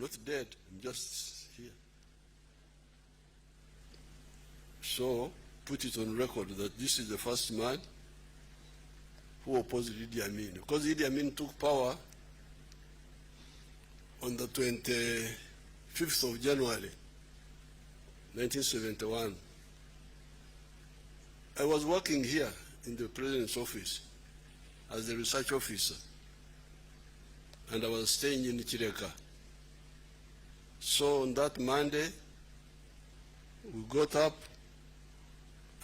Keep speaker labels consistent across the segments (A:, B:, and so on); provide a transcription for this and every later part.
A: not dead, I'm just here. So, put it on record that this is the first man who opposed Idi Amin. Because Idi Amin took power on the 25th of January, 1971. I was working here in the President's office as a research officer, and I was staying in Chireka. So on that Monday, we got up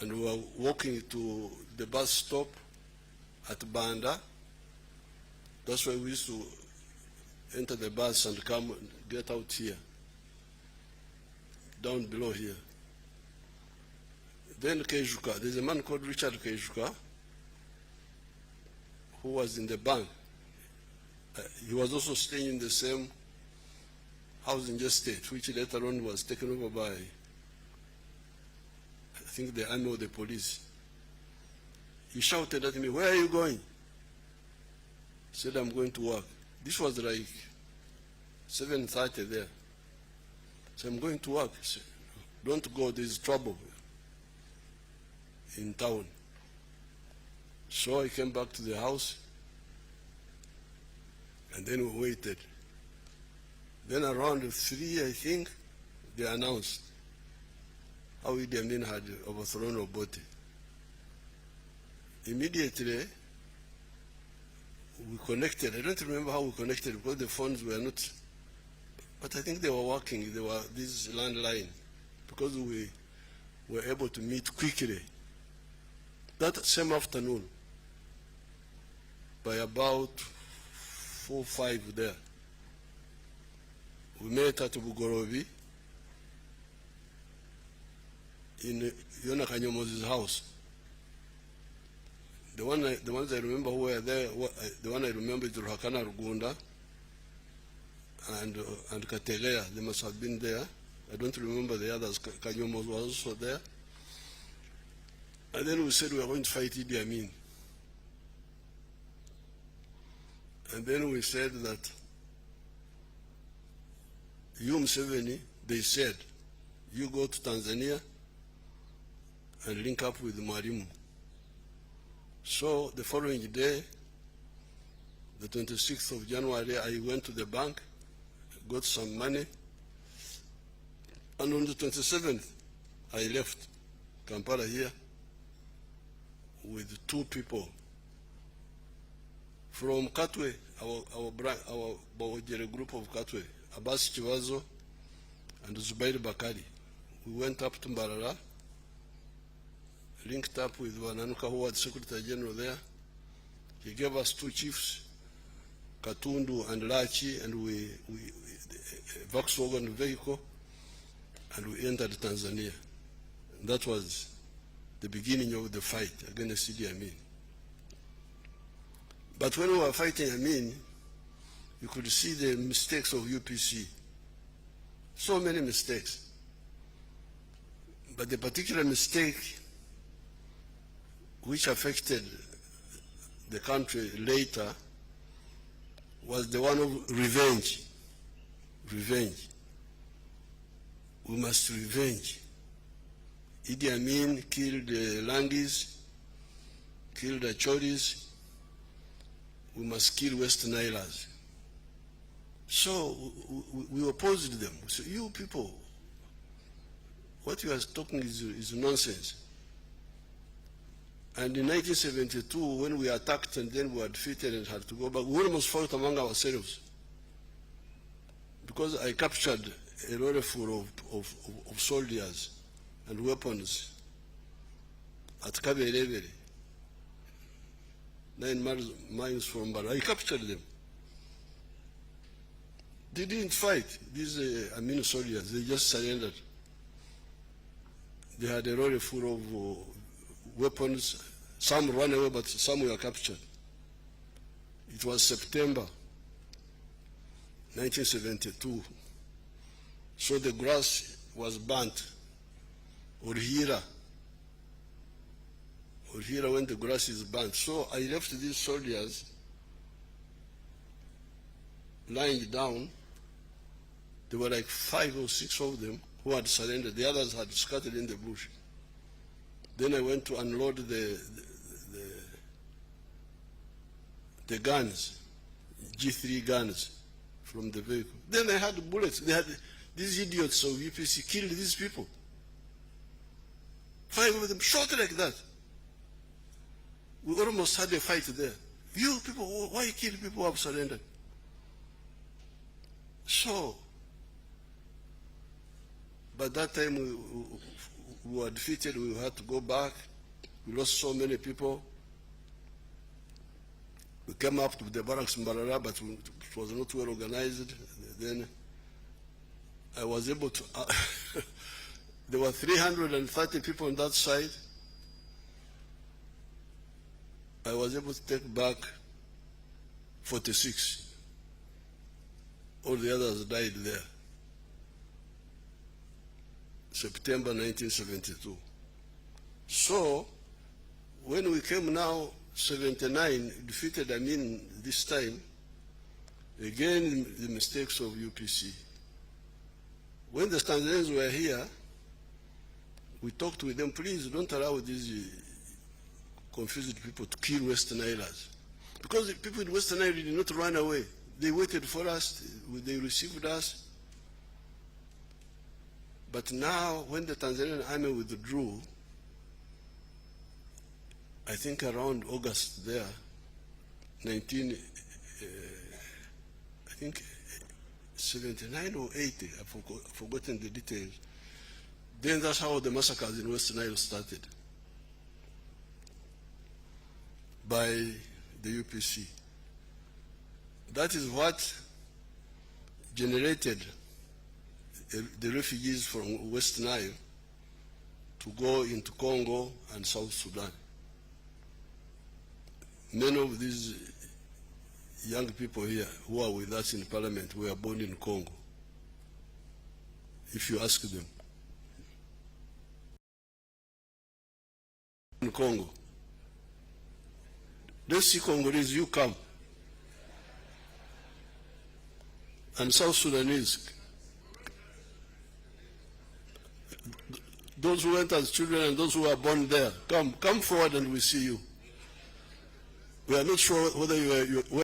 A: and we were walking to the bus stop at Banda. That's why we used to enter the bus and come and get out here, down below here. Then Kejuka, there's a man called Richard Kejuka who was in the bank. He was also staying in the same housing estate, which later on was taken over by, I think, the army or the police. He shouted at me, "Where are you going?" I said, "I'm going to work." This was like 7:30 there. So I'm going to work. He said, "Don't go, there's trouble in town." So I came back to the house, and then we waited. Then around 3, I think, they announced how Idi Amin had overthrown Obote. Immediately, we connected. I don't remember how we connected because the phones were not, but I think they were working. They were this landline, because we were able to meet quickly. That same afternoon, by about 4 or 5 there, we met at Bugorobi in Yona Kanyomozi's house. The ones I remember who were there, the one I remember is Ruhakana Rugunda and Kategea. They must have been there. I don't remember the others. Kanyomoz was also there. And then we said we were going to fight Idi Amin. And then we said that you, Museveni, they said, you go to Tanzania and link up with Mwalimu. So the following day, the 26th of January, I went to the bank, got some money, and on the 27th, I left Kampala here with 2 people from Katwe, our Bawajere group of Katwe, Abbas Chivazo and Zubair Bakari. We went up to Mbarara, linked up with Wananuka, who was Secretary General there. He gave us 2 chiefs, Katundu and Lachi, and we Volkswagen vehicle, and we entered Tanzania. And that was the beginning of the fight against Idi Amin. But when we were fighting Amin, you could see the mistakes of UPC. So many mistakes. But the particular mistake which affected the country later was the one of revenge. Revenge. We must revenge. Idi Amin killed the Langis, killed the Choris. We must kill West Nilers. So we opposed them. So you people, what you are talking is nonsense. And in 1972, when we attacked and then we were defeated and had to go back, we almost fought among ourselves. Because I captured a lorry full of soldiers and weapons at Kabelebele, 9 miles from Bara. I captured them. They didn't fight. These Amin soldiers, they just surrendered. They had a lorry full of weapons. Some ran away, but some were captured. It was September 1972. So the grass was burnt. Urhira when the grass is burnt. So I left these soldiers lying down There were like 5 or 6 of them who had surrendered. The others had scattered in the bush. Then I went to unload the guns, G3 guns from the vehicle. Then I had bullets. They had, these idiots of UPC killed these people. 5 of them shot like that. We almost had a fight there. You people, why kill people who have surrendered? So, by that time we were defeated, we had to go back. We lost so many people. We came up to the barracks in Barara, but it was not well organized. Then I was able to, there were 330 people on that side. I was able to take back 46. All the others died there. September 1972. So, when we came now, 79, defeated Amin this time, again the mistakes of UPC. When the Tanzanians were here, we talked with them, please don't allow these confused people to kill Western Islands. Because the people in Western Islands did not run away. They waited for us, they received us. But now, when the Tanzanian army withdrew, I think around August there, I think 79 or 80, I've forgotten the details. Then that's how the massacres in Western Nile started, by the UPC. That is what generated the refugees from West Nile to go into Congo and South Sudan. Many of these young people here who are with us in Parliament were born in Congo, if you ask them. In Congo. Let's see Congolese, you come. And South Sudanese, those who went as children and those who were born there, come forward and we see you. We are not sure whether you are.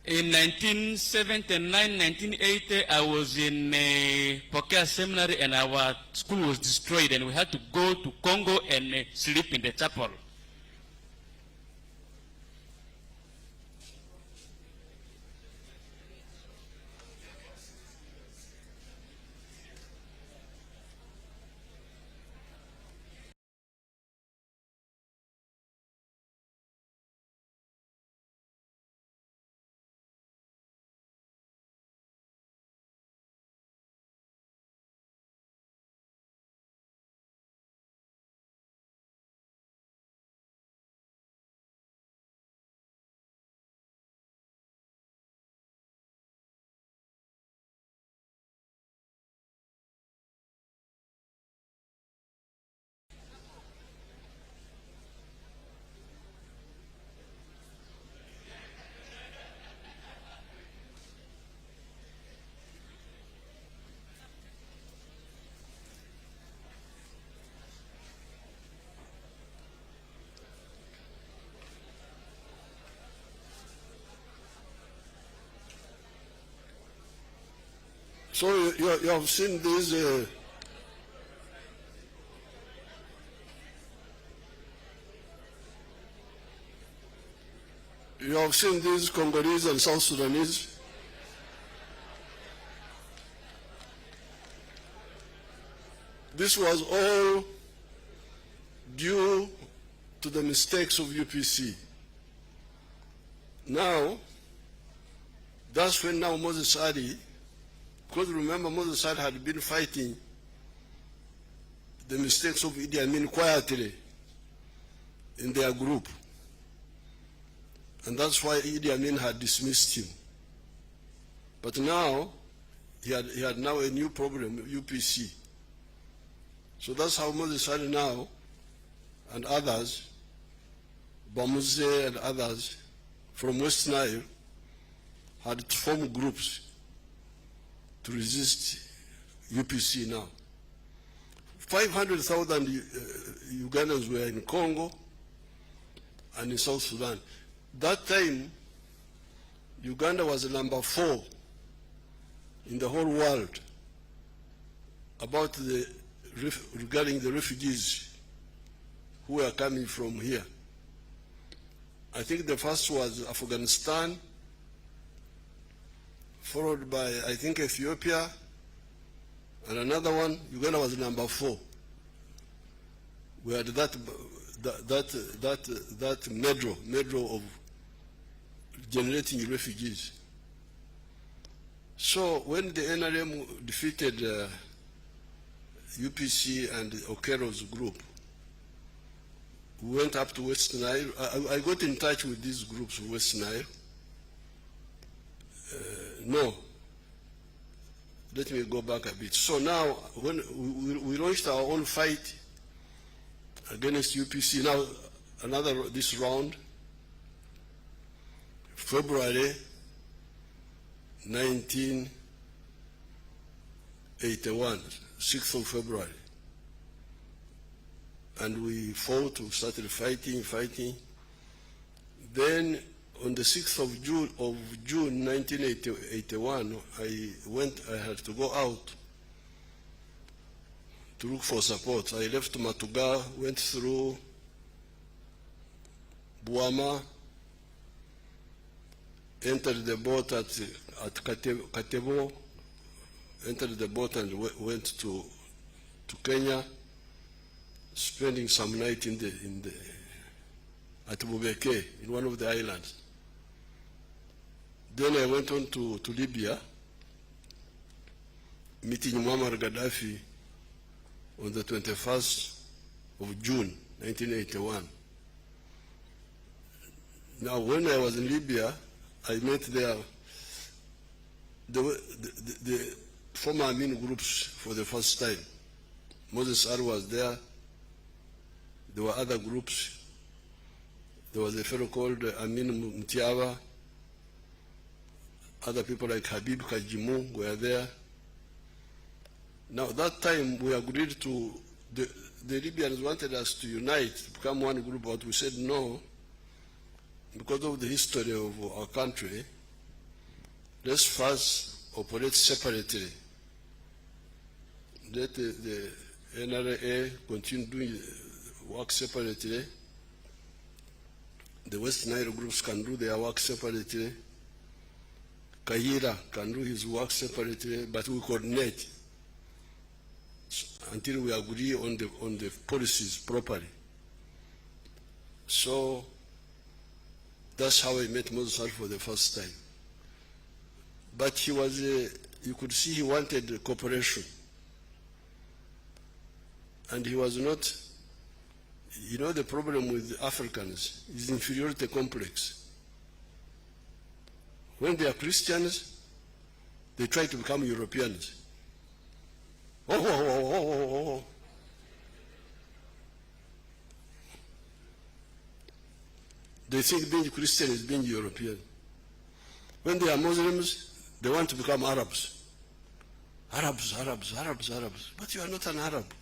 B: In 1979, 1980, I was in Pokea Seminary and our school was destroyed and we had to go to Congo and sleep in the chapel.
A: So you have seen these you have seen these Congolese and South Sudanese. This was all due to the mistakes of UPC. Now, that's when now Moses Ali, because remember Moses Ali had been fighting the mistakes of Idi Amin quietly in their group. And that's why Idi Amin had dismissed him. But now, he had now a new problem, UPC. So that's how Moses Ali now, and others, Bamuze and others from West Nile, had formed groups to resist UPC now. 500,000 Ugandans were in Congo and in South Sudan. That time, Uganda was number 4 in the whole world regarding the refugees who were coming from here. I think the first was Afghanistan, followed by, I think, Ethiopia, and another one. Uganda was number 4. We had that medal of generating refugees. So when the NRM defeated UPC and Okero's group, we went up to West Nile. I got in touch with these groups of West Nile. No. Let me go back a bit. So now, when we launched our own fight against UPC, now this round, February 1981, 6th of February. And we fought, we started fighting. Then on the 6th of June 1981, I had to go out to look for support. I left Matuga, went through Buama, entered the boat at Katebo, entered the boat and went to Kenya, spending some night at Bubeke, in one of the islands. Then I went on to Libya, meeting Muammar Gaddafi on the 21st of June, 1981. Now, when I was in Libya, I met there the former Amin groups for the first time. Moses Ali was there. There were other groups. There was a fellow called Amin Mutiaba. Other people like Habib Kajimu were there. Now, that time we agreed to, the Libyans wanted us to unite, to become one group, but we said no, because of the history of our country. Let's first operate separately. Let the NRA continue doing work separately. The West Nile groups can do their work separately. Kahira can do his work separately, but we coordinate until we agree on the policies properly. So that's how I met Moses Ali for the first time. But he was, you could see he wanted cooperation. And he was not, you know, the problem with Africans is inferiority complex. When they are Christians, they try to become Europeans. They think being Christian is being European. When they are Muslims, they want to become Arabs. Arabs. But you are not an Arab.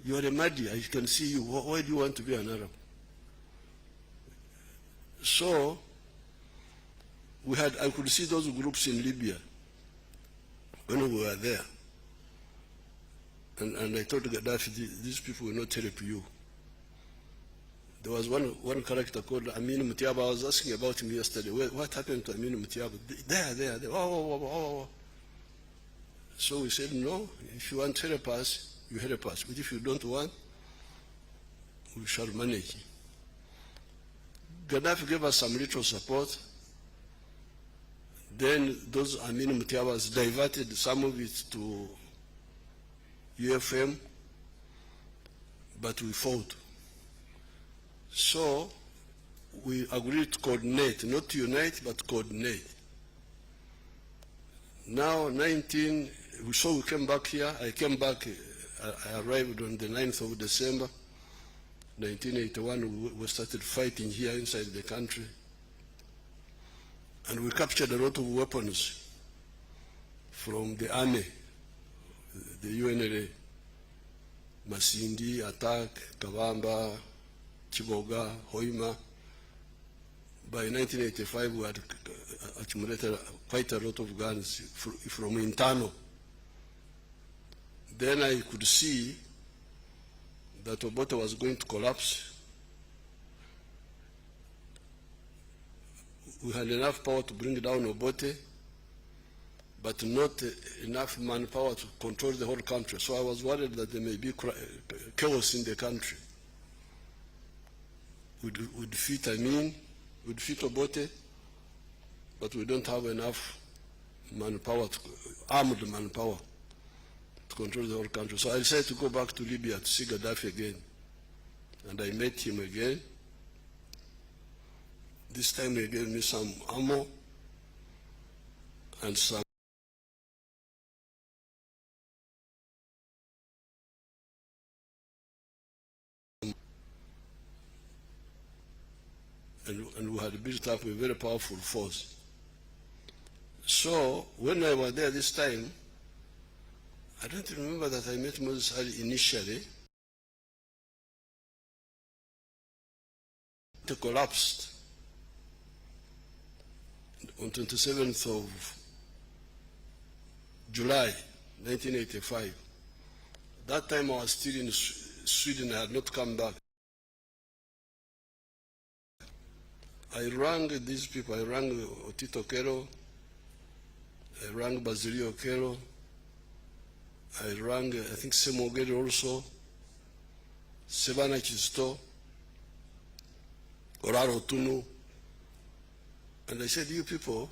A: You are a Mahdi. I can see you. Why do you want to be an Arab? So, I could see those groups in Libya when we were there. And I told Gaddafi, these people will not help you. There was one character called Amin Mutiaba. I was asking about him yesterday. What happened to Amin Mutiaba? There. Oh. So we said, no, if you want to help us, you help us. But if you don't want, we shall manage. Gaddafi gave us some little support. Then those Amin Mutiabas diverted some of it to UFM but we fought. So we agreed to coordinate, not to unite, but coordinate. Now, so we came back here. I came back, I arrived on the 9th of December, 1981. We started fighting here inside the country. And we captured a lot of weapons from the army, the UNLA, Masindi, Attack, Kavamba, Chiboga, Hoima. By 1985, we had accumulated quite a lot of guns from internal. Then I could see that Obote was going to collapse. We had enough power to bring down Obote, but not enough manpower to control the whole country. So I was worried that there may be chaos in the country. We defeat Obote, but we don't have enough manpower, armed manpower, to control the whole country. So I decided to go back to Libya to see Gaddafi again. And I met him again. This time he gave me some ammo and some and we had built up a very powerful force. So when I was there this time, I don't remember that I met Moses Ali initially. It collapsed on 27th of July, 1985. That time I was still in Sweden. I had not come back. I rang these people. I rang Otito Kero. I rang Basilio Kero. I rang, I think, Semogere also, Sebana Chisto, Oraro Tunu. And I said, you people,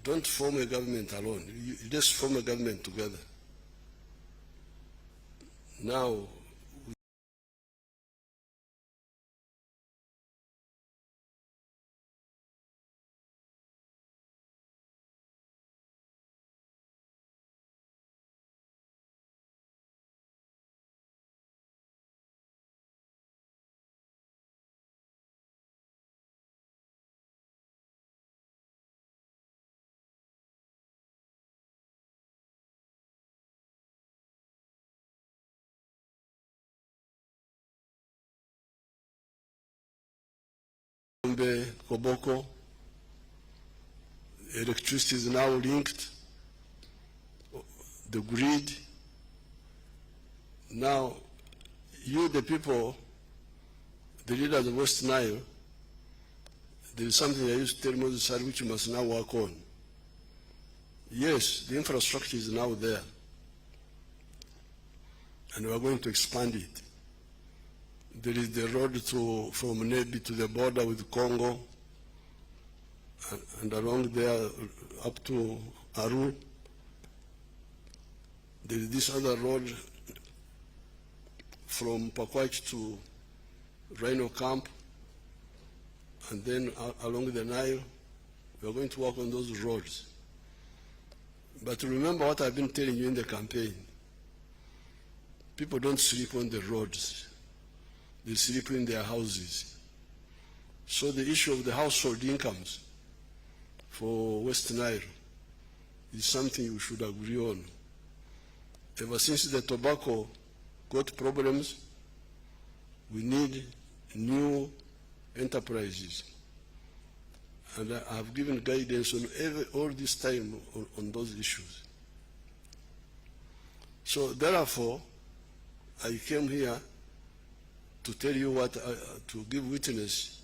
A: don't form a government alone. You just form a government together. Now, Koboko, electricity is now linked, the grid. Now, you, the people, the leaders of West Nile, there is something I used to tell Moses Ali which you must now work on. Yes, the infrastructure is now there, and we are going to expand it. There is the road from Nebi to the border with Congo, and along there up to Aru. There is this other road from Pakwach to Rhino Camp, and then along the Nile. We are going to work on those roads. But remember what I've been telling you in the campaign. People don't sleep on the roads. They sleep in their houses. So the issue of the household incomes for West Nile is something we should agree on. Ever since the tobacco got problems, we need new enterprises. And I have given guidance on all this time on those issues. So therefore, I came here to tell you what, to give witness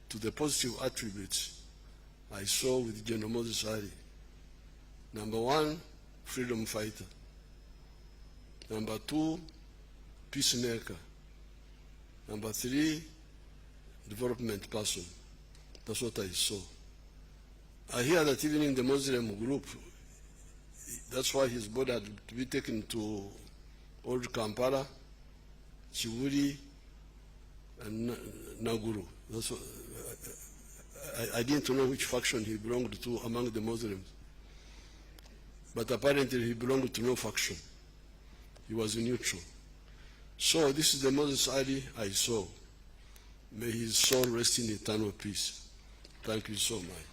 A: to the positive attributes I saw with General Moses Ali. Number one, freedom fighter. Number two, peacemaker. Number three, development person. That's what I saw. I hear that even in the Muslim group, that's why his body had to be taken to old Kampala Chiburi, and Naguru. That's what, I didn't know which faction he belonged to among the Muslims. But apparently he belonged to no faction. He was neutral. So this is the Moses Ali I saw. May his soul rest in eternal peace. Thank you so much.